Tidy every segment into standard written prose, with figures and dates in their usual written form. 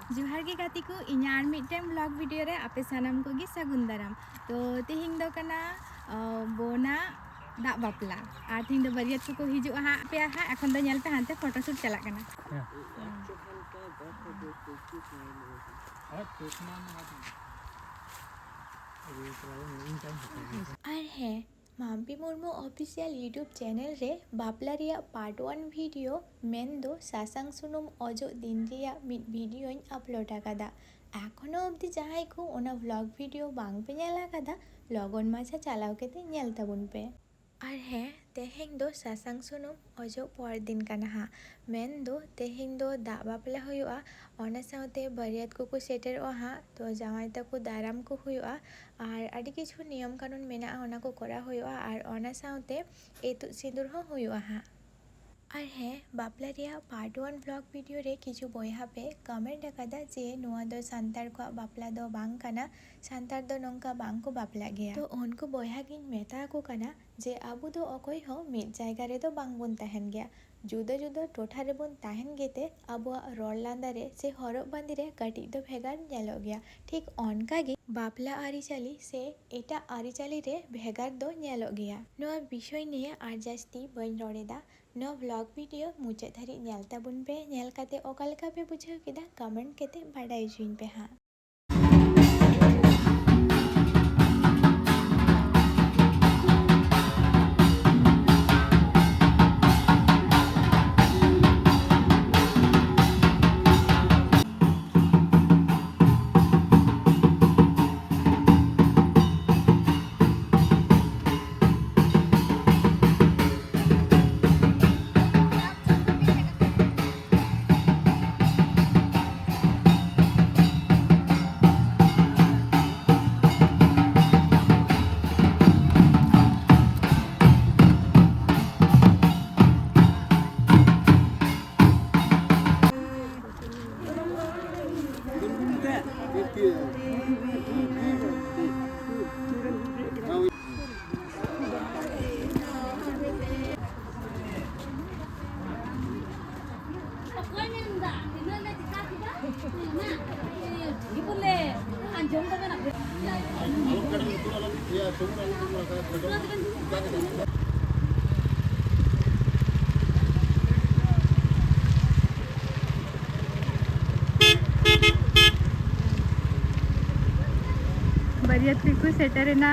जोहार गे गाती को इन्यार मिटम ब्लॉग वीडियो रे आपे सानाम को गे सागुन दाराम। तो तेहिंग दो कना बोना दाग बापला आर तेहिंग दो बरियत को हिजु हा पे हा एखन दो नेल पे हानते फोटोशूट चला कना। और है Mampi Murmu official YouTube channel रे बापला रिया पार्ट 1 वीडियो मेन दो सासांग सुनुम अजो दिन रिया मिड वीडियो अपलोड आकादा। एखोनो अब्दि जहाई को ओना व्लॉग वीडियो बांग पे नेल आकादा लगन माछा चालाव केते नेल ताबुन पे। और है तेहें दो सासांग सुनुम अजो पर दिन काना हा मेन दो तेहें दो दा बापला हुआ ओना साउते बरियात को सेटर हा तो जावाई तको दाराम को हुआ और आदि किछु नियम कानून मेना ओना को करा हुआ और ओना साउते एतुद सिंदूर हो हुआ हा। और है बापला रिया पार्ट 1 ब्लॉग वीडियो रे किछु बयहा पे कमेंट आकादा जे नुआ दो सांतार को बापला दो बांग काना सांतार दो नंका बांग को बापला गया। तो उनको बयहा गिन मेता को काना जे आबू दो अकोय हो मिद जायगा रे दो बांग बोन तहन गया जुदा जुदा टोठा रे बोन तहन गेते आबुआ रोड लांदा रे से हरब बांदी रे काटी दो भेगार नेलो गया। ठीक ऑनका गे बापला आरिचाली से एटा आरिचाली रे भेगार दो नेलो गया। नुआ विषय निये आर जास्ती बइन रोडेदा नो व्लॉग वीडियो मुझे धारी नेल ताबुन पे नेल काते ओकालका पे बुझाव केदा कमेंट केते बाडाय जुइन पे हाँ। बरियत को सेटर ना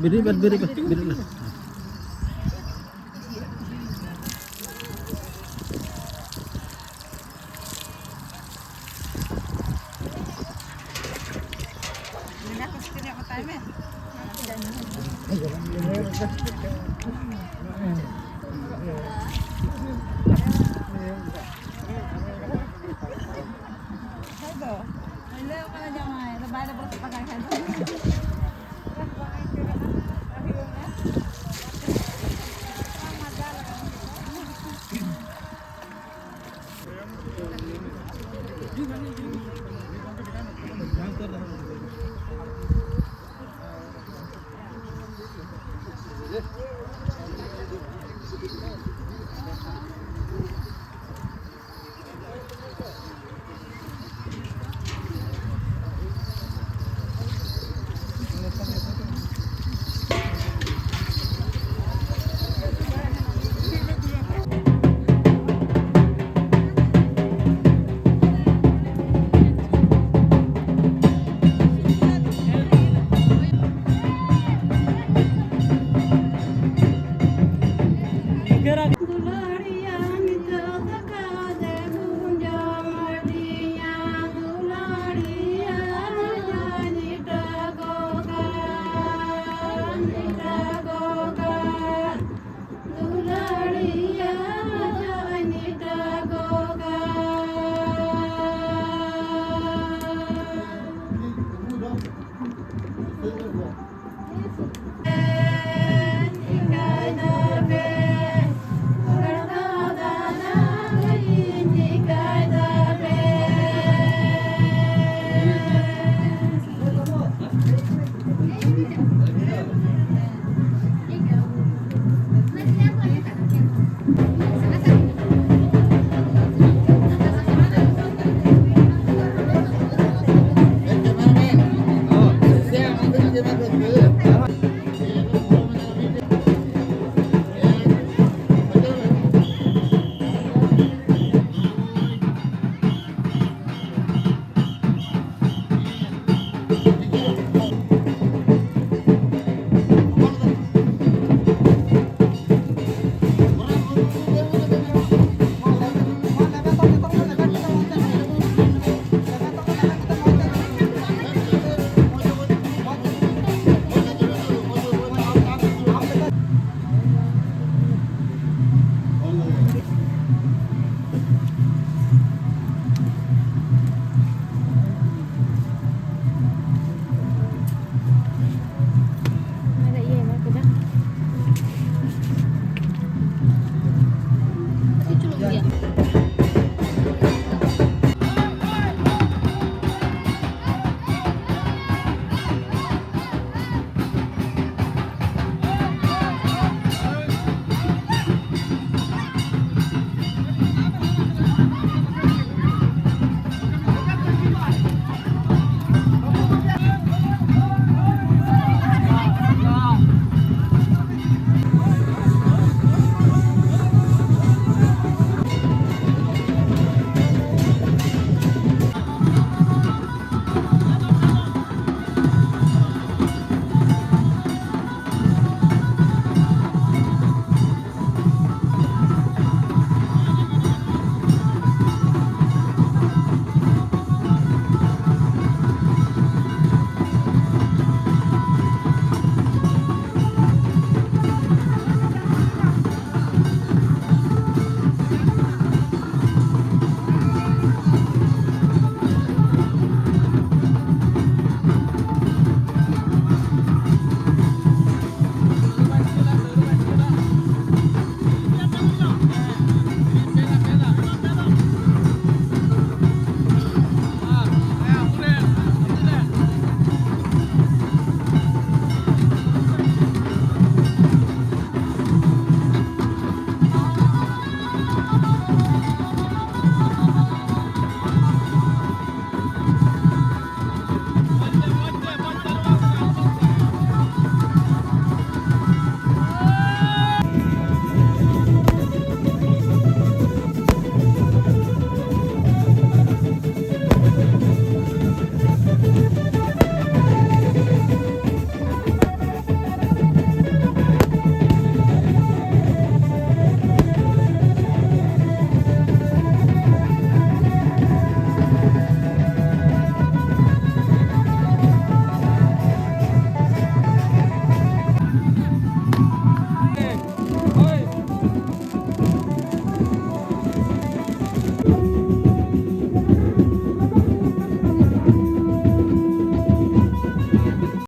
Beri lah.